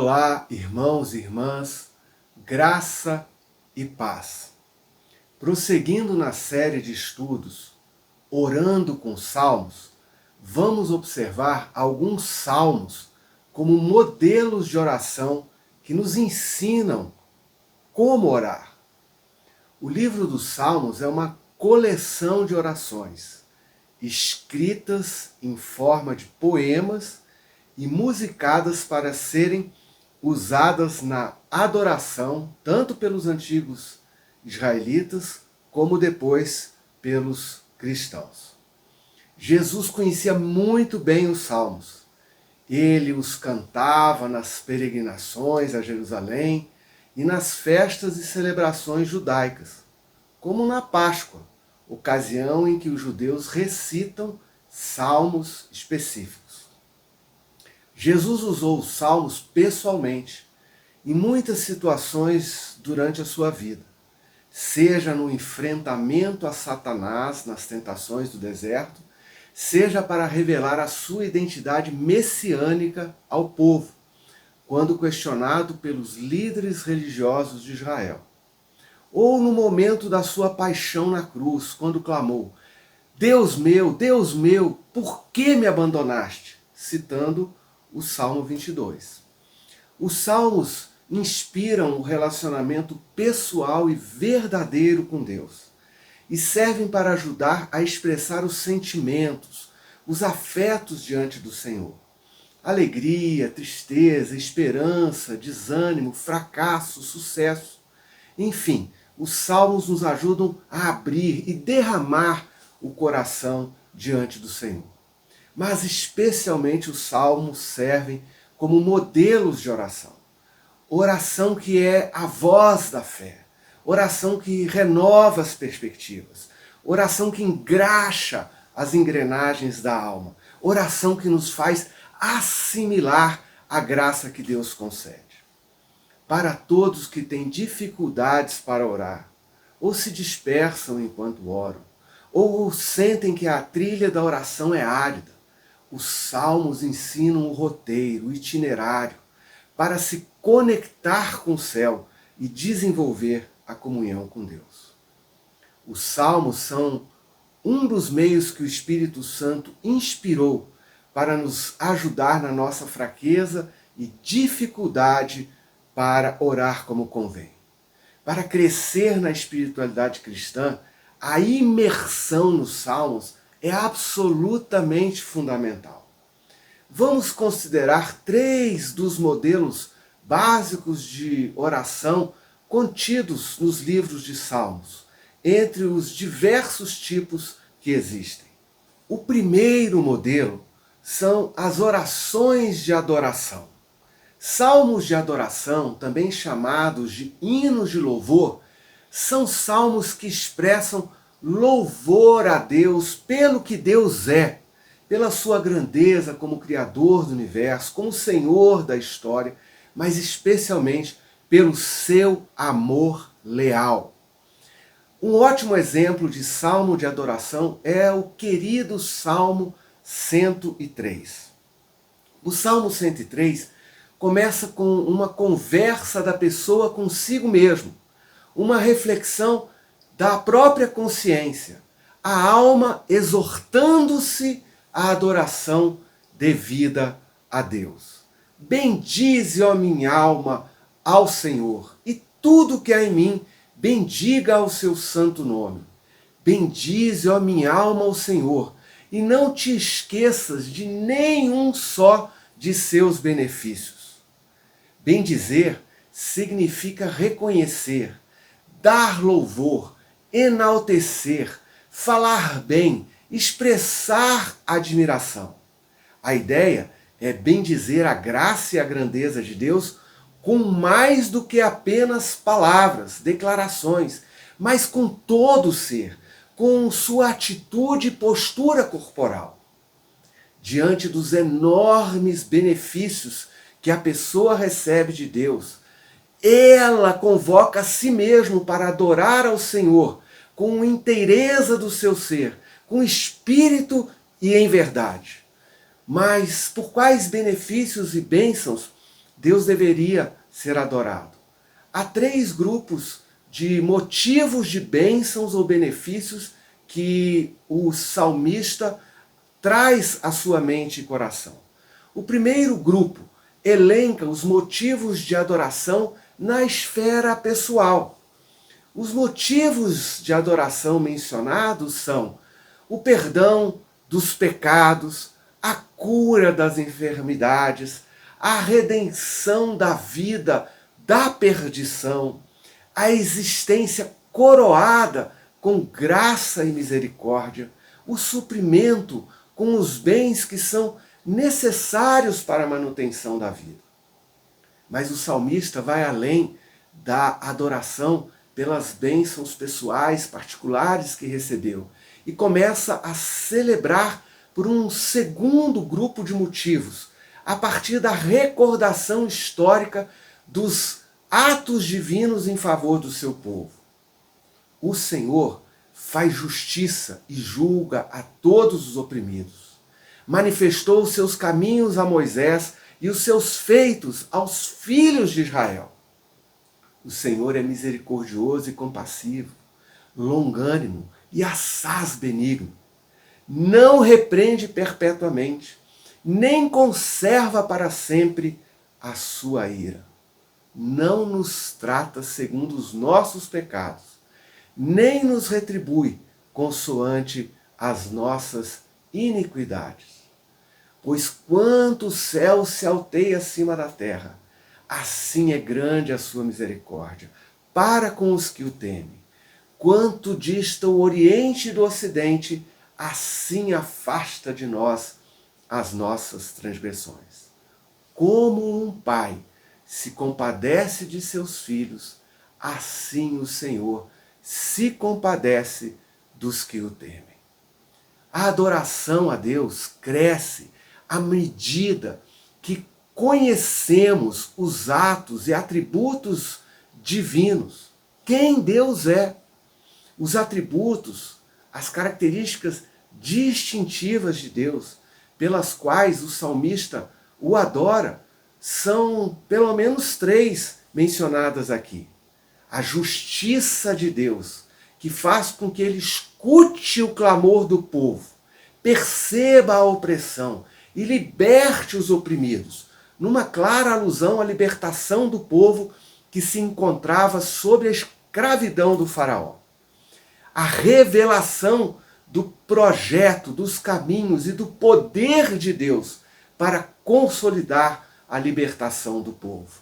Olá, irmãos e irmãs, graça e paz. Prosseguindo na série de estudos, Orando com Salmos, vamos observar alguns salmos como modelos de oração que nos ensinam como orar. O livro dos Salmos é uma coleção de orações, escritas em forma de poemas e musicadas para serem usadas na adoração, tanto pelos antigos israelitas, como depois pelos cristãos. Jesus conhecia muito bem os salmos. Ele os cantava nas peregrinações a Jerusalém e nas festas e celebrações judaicas, como na Páscoa, ocasião em que os judeus recitam salmos específicos. Jesus usou os salmos pessoalmente em muitas situações durante a sua vida, seja no enfrentamento a Satanás nas tentações do deserto, seja para revelar a sua identidade messiânica ao povo, quando questionado pelos líderes religiosos de Israel, ou no momento da sua paixão na cruz, quando clamou: Deus meu, por que me abandonaste? Citando o Salmo 22. Os salmos inspiram o relacionamento pessoal e verdadeiro com Deus e servem para ajudar a expressar os sentimentos, os afetos diante do Senhor. Alegria, tristeza, esperança, desânimo, fracasso, sucesso. Enfim, os salmos nos ajudam a abrir e derramar o coração diante do Senhor. Mas especialmente os salmos servem como modelos de oração. Oração que é a voz da fé. Oração que renova as perspectivas. Oração que engraxa as engrenagens da alma. Oração que nos faz assimilar a graça que Deus concede. Para todos que têm dificuldades para orar, ou se dispersam enquanto oram, ou sentem que a trilha da oração é árida, os salmos ensinam o roteiro, o itinerário, para se conectar com o céu e desenvolver a comunhão com Deus. Os salmos são um dos meios que o Espírito Santo inspirou para nos ajudar na nossa fraqueza e dificuldade para orar como convém. Para crescer na espiritualidade cristã, a imersão nos salmos é absolutamente fundamental. Vamos considerar 3 dos modelos básicos de oração contidos nos livros de Salmos, entre os diversos tipos que existem. O primeiro modelo são as orações de adoração. Salmos de adoração, também chamados de hinos de louvor, são salmos que expressam louvor a Deus pelo que Deus é, pela sua grandeza como Criador do universo, como Senhor da história, mas especialmente pelo seu amor leal. Um ótimo exemplo de salmo de adoração é o querido Salmo 103. O Salmo 103 começa com uma conversa da pessoa consigo mesmo, uma reflexão da própria consciência, a alma exortando-se à adoração devida a Deus. Bendize, ó minha alma, ao Senhor, e tudo que há em mim, bendiga ao seu santo nome. Bendize, ó minha alma, ao Senhor, e não te esqueças de nenhum só de seus benefícios. Bendizer significa reconhecer, dar louvor, enaltecer, falar bem, expressar admiração. A ideia é bendizer a graça e a grandeza de Deus com mais do que apenas palavras, declarações, mas com todo o ser, com sua atitude e postura corporal. Diante dos enormes benefícios que a pessoa recebe de Deus, ela convoca a si mesmo para adorar ao Senhor com inteireza do seu ser, com espírito e em verdade. Mas por quais benefícios e bênçãos Deus deveria ser adorado. Há 3 grupos de motivos de bênçãos ou benefícios que o salmista traz à sua mente e coração. O primeiro grupo elenca os motivos de adoração na esfera pessoal. Os motivos de adoração mencionados são o perdão dos pecados, a cura das enfermidades, a redenção da vida da perdição, a existência coroada com graça e misericórdia, o suprimento com os bens que são necessários para a manutenção da vida. Mas o salmista vai além da adoração pelas bênçãos pessoais, particulares que recebeu, e começa a celebrar por um segundo grupo de motivos, a partir da recordação histórica dos atos divinos em favor do seu povo. O Senhor faz justiça e julga a todos os oprimidos. Manifestou os seus caminhos a Moisés e os seus feitos aos filhos de Israel. O Senhor é misericordioso e compassivo, longânimo e assaz benigno. Não repreende perpetuamente, nem conserva para sempre a sua ira. Não nos trata segundo os nossos pecados, nem nos retribui consoante as nossas iniquidades. Pois quanto o céu se alteia acima da terra, assim é grande a sua misericórdia para com os que o temem. Quanto dista o oriente do ocidente, assim afasta de nós as nossas transgressões. Como um pai se compadece de seus filhos, assim o Senhor se compadece dos que o temem. A adoração a Deus cresce à medida que conhecemos os atos e atributos divinos. Quem Deus é. Os atributos, as características distintivas de Deus, pelas quais o salmista o adora, são pelo menos 3 mencionadas aqui. A justiça de Deus, que faz com que ele escute o clamor do povo, perceba a opressão e liberte os oprimidos, numa clara alusão à libertação do povo que se encontrava sob a escravidão do faraó. A revelação do projeto, dos caminhos e do poder de Deus para consolidar a libertação do povo.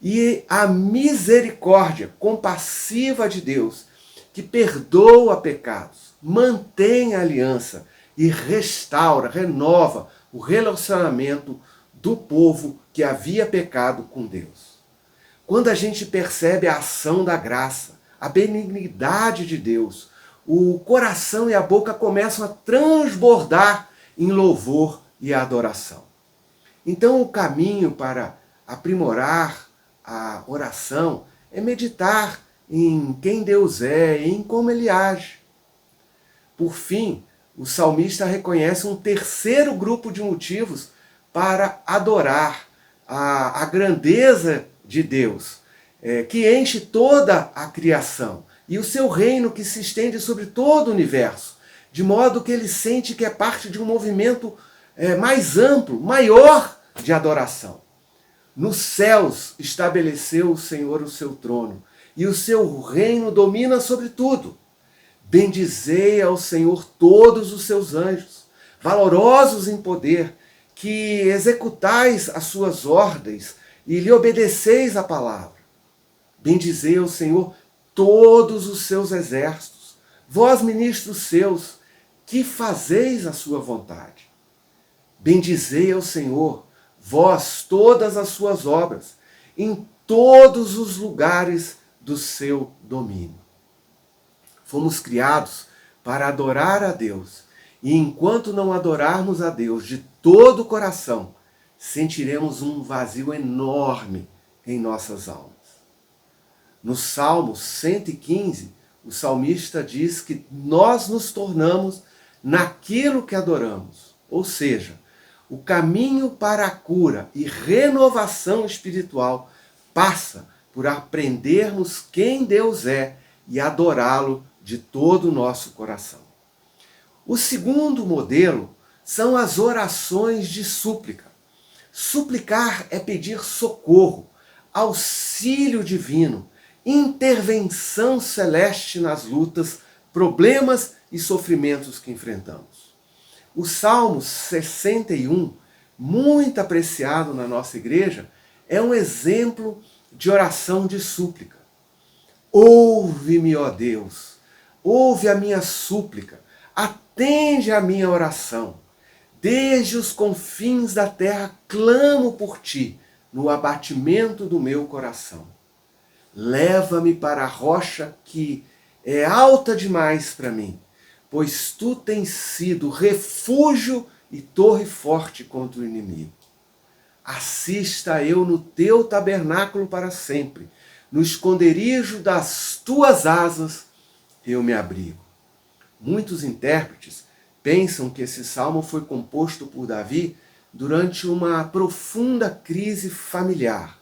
E a misericórdia compassiva de Deus, que perdoa pecados, mantém a aliança e restaura, renova o relacionamento do povo que havia pecado com Deus. Quando a gente percebe a ação da graça, a benignidade de Deus, o coração e a boca começam a transbordar em louvor e adoração. Então o caminho para aprimorar a oração é meditar em quem Deus é e em como Ele age. Por fim, o salmista reconhece um terceiro grupo de motivos para adorar a grandeza de Deus, que enche toda a criação, e o seu reino que se estende sobre todo o universo, de modo que ele sente que é parte de um movimento mais amplo, maior de adoração. Nos céus estabeleceu o Senhor o seu trono, e o seu reino domina sobre tudo. Bendizei ao Senhor todos os seus anjos, valorosos em poder, que executais as suas ordens e lhe obedeceis a palavra. Bendizei ao Senhor todos os seus exércitos, vós ministros seus, que fazeis a sua vontade. Bendizei ao Senhor, vós todas as suas obras, em todos os lugares do seu domínio. Fomos criados para adorar a Deus, e enquanto não adorarmos a Deus de todo o coração, sentiremos um vazio enorme em nossas almas. No Salmo 115, o salmista diz que nós nos tornamos naquilo que adoramos. Ou seja, O caminho para a cura e renovação espiritual passa por aprendermos quem Deus é e adorá-lo de todo o nosso coração. O segundo modelo são as orações de súplica. Suplicar é pedir socorro, auxílio divino, intervenção celeste nas lutas, problemas e sofrimentos que enfrentamos. O Salmo 61, muito apreciado na nossa igreja, é um exemplo de oração de súplica. Ouve-me, ó Deus, ouve a minha súplica, atende a minha oração. Desde os confins da terra clamo por ti, no abatimento do meu coração. Leva-me para a rocha que é alta demais para mim, pois tu tens sido refúgio e torre forte contra o inimigo. Assista eu no teu tabernáculo para sempre, no esconderijo das tuas asas eu me abrigo. Muitos intérpretes pensam que esse salmo foi composto por Davi durante uma profunda crise familiar,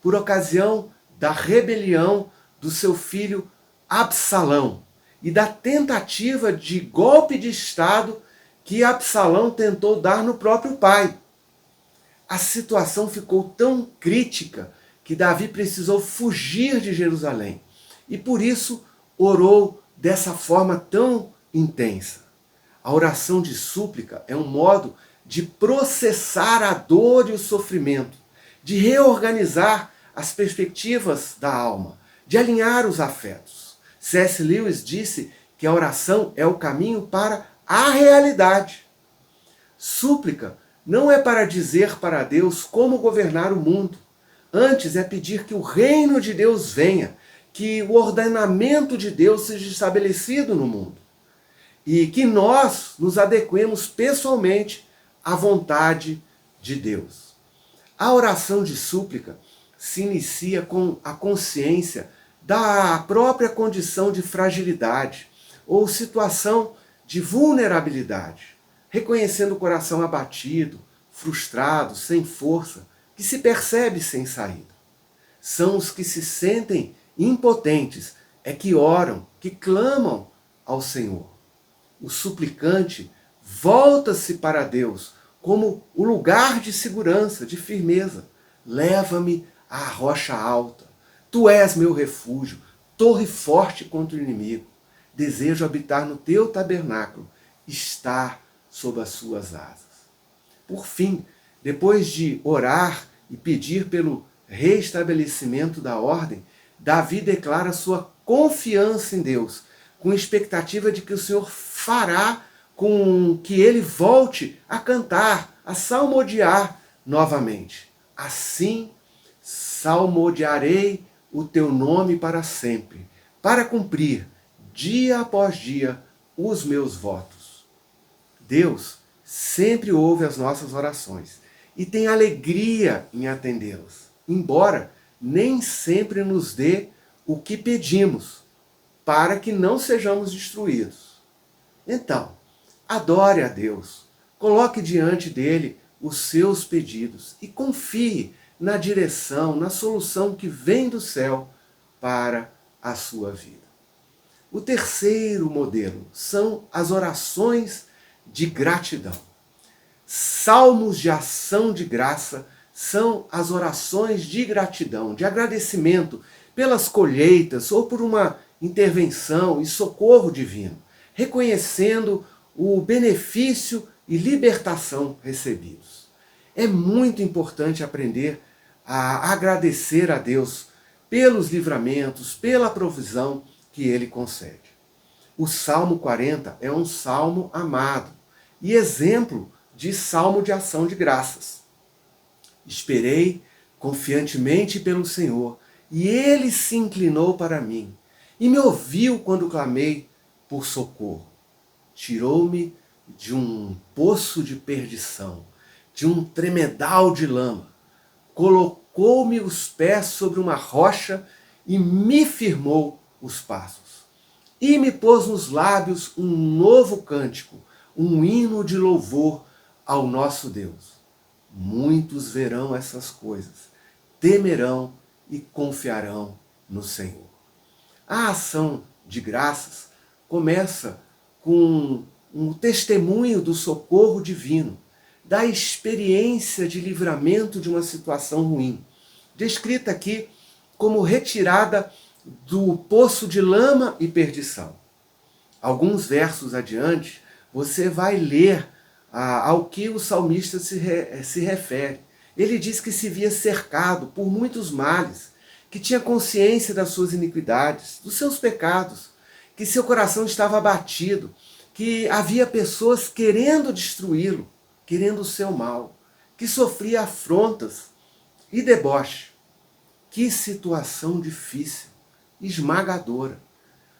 por ocasião da rebelião do seu filho Absalão e da tentativa de golpe de Estado que Absalão tentou dar no próprio pai. A situação ficou tão crítica que Davi precisou fugir de Jerusalém e por isso orou dessa forma tão intensa. A oração de súplica é um modo de processar a dor e o sofrimento, de reorganizar as perspectivas da alma, de alinhar os afetos. C.S. Lewis disse que a oração é o caminho para a realidade. Súplica não é para dizer para Deus como governar o mundo. Antes é pedir que o reino de Deus venha, que o ordenamento de Deus seja estabelecido no mundo. E que nós nos adequemos pessoalmente à vontade de Deus. A oração de súplica se inicia com a consciência da própria condição de fragilidade ou situação de vulnerabilidade, reconhecendo o coração abatido, frustrado, sem força, que se percebe sem saída. São os que se sentem impotentes, é que oram, que clamam ao Senhor. O suplicante volta-se para Deus como o lugar de segurança, de firmeza. Leva-me à rocha alta. Tu és meu refúgio, torre forte contra o inimigo. Desejo habitar no teu tabernáculo, estar sob as suas asas. Por fim, depois de orar e pedir pelo restabelecimento da ordem, Davi declara sua confiança em Deus, com expectativa de que o Senhor fará com que ele volte a cantar, a salmodiar novamente. Assim, salmodiarei o teu nome para sempre, para cumprir, dia após dia, os meus votos. Deus sempre ouve as nossas orações e tem alegria em atendê-las, embora nem sempre nos dê o que pedimos, para que não sejamos destruídos. Então, adore a Deus, coloque diante dele os seus pedidos e confie na direção, na solução que vem do céu para a sua vida. O terceiro modelo são as orações de gratidão. Salmos de ação de graça são as orações de gratidão, de agradecimento pelas colheitas ou por uma intervenção e socorro divino, reconhecendo o benefício e libertação recebidos. É muito importante aprender a agradecer a Deus pelos livramentos, pela provisão que Ele concede. O Salmo 40 é um salmo amado e exemplo de salmo de ação de graças. Esperei confiantemente pelo Senhor, e Ele se inclinou para mim, e me ouviu quando clamei por socorro. Tirou-me de um poço de perdição, de um tremedal de lama, colocou-me os pés sobre uma rocha e me firmou os passos. E me pôs nos lábios um novo cântico, um hino de louvor ao nosso Deus, muitos verão essas coisas, temerão e confiarão no Senhor. A ação de graças começa com um testemunho do socorro divino, da experiência de livramento de uma situação ruim, descrita aqui como retirada do poço de lama e perdição. Alguns versos adiante, você vai ler ao que o salmista se refere. Ele diz que se via cercado por muitos males, que tinha consciência das suas iniquidades, dos seus pecados, que seu coração estava abatido, que havia pessoas querendo destruí-lo, querendo o seu mal, que sofria afrontas e deboche. Que situação difícil, esmagadora.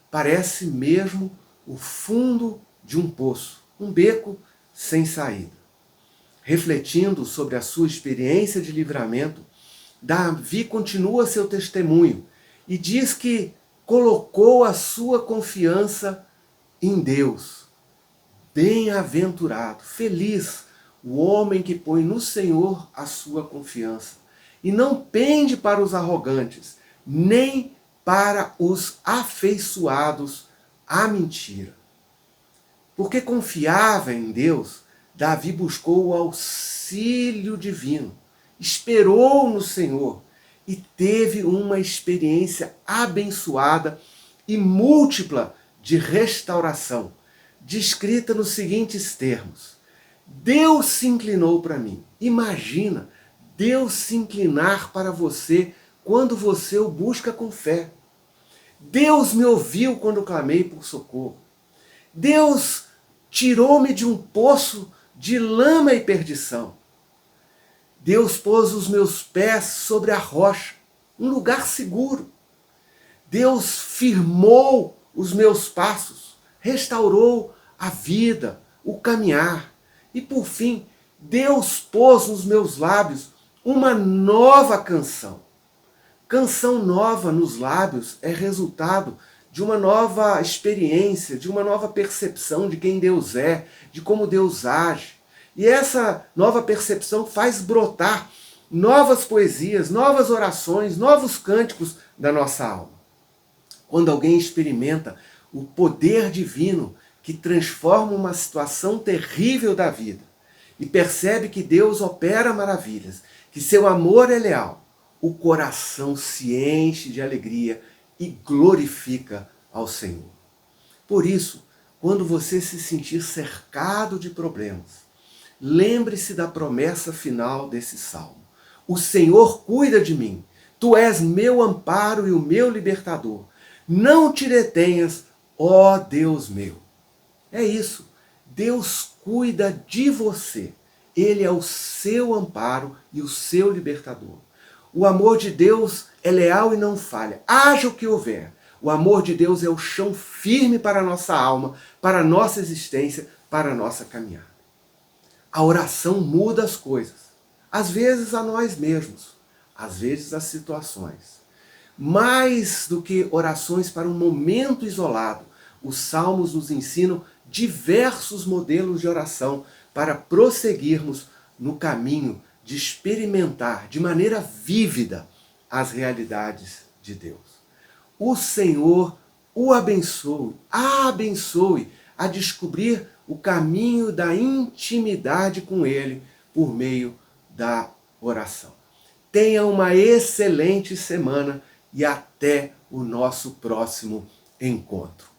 Parece mesmo o fundo de um poço, um beco sem saída. Refletindo sobre a sua experiência de livramento, Davi continua seu testemunho e diz que colocou a sua confiança em Deus. Bem-aventurado, feliz o homem que põe no Senhor a sua confiança e não pende para os arrogantes, nem para os afeiçoados à mentira. Porque confiava em Deus, Davi buscou o auxílio divino, esperou no Senhor e teve uma experiência abençoada e múltipla de restauração, descrita nos seguintes termos: Deus se inclinou para mim. Imagina Deus se inclinar para você quando você o busca com fé. Deus me ouviu quando clamei por socorro. Deus tirou-me de um poço de lama e perdição. Deus pôs os meus pés sobre a rocha, um lugar seguro. Deus firmou os meus passos, restaurou a vida, o caminhar. E por fim, Deus pôs nos meus lábios uma nova canção. Canção nova nos lábios é resultado de uma nova experiência, de uma nova percepção de quem Deus é, de como Deus age. E essa nova percepção faz brotar novas poesias, novas orações, novos cânticos da nossa alma. Quando alguém experimenta o poder divino que transforma uma situação terrível da vida e percebe que Deus opera maravilhas, que seu amor é leal, o coração se enche de alegria e glorifica ao Senhor. Por isso, quando você se sentir cercado de problemas, lembre-se da promessa final desse salmo. O Senhor cuida de mim. Tu és meu amparo e o meu libertador. Não te detenhas, ó Deus meu. É isso. Deus cuida de você. Ele é o seu amparo e o seu libertador. O amor de Deus é leal e não falha. Haja o que houver. O amor de Deus é o chão firme para a nossa alma, para a nossa existência, para a nossa caminhada. A oração muda as coisas. Às vezes a nós mesmos, às vezes as situações. Mais do que orações para um momento isolado, os salmos nos ensinam diversos modelos de oração para prosseguirmos no caminho de experimentar de maneira vívida as realidades de Deus. O Senhor o abençoe a descobrir o caminho da intimidade com Ele por meio da oração. Tenha uma excelente semana e até o nosso próximo encontro.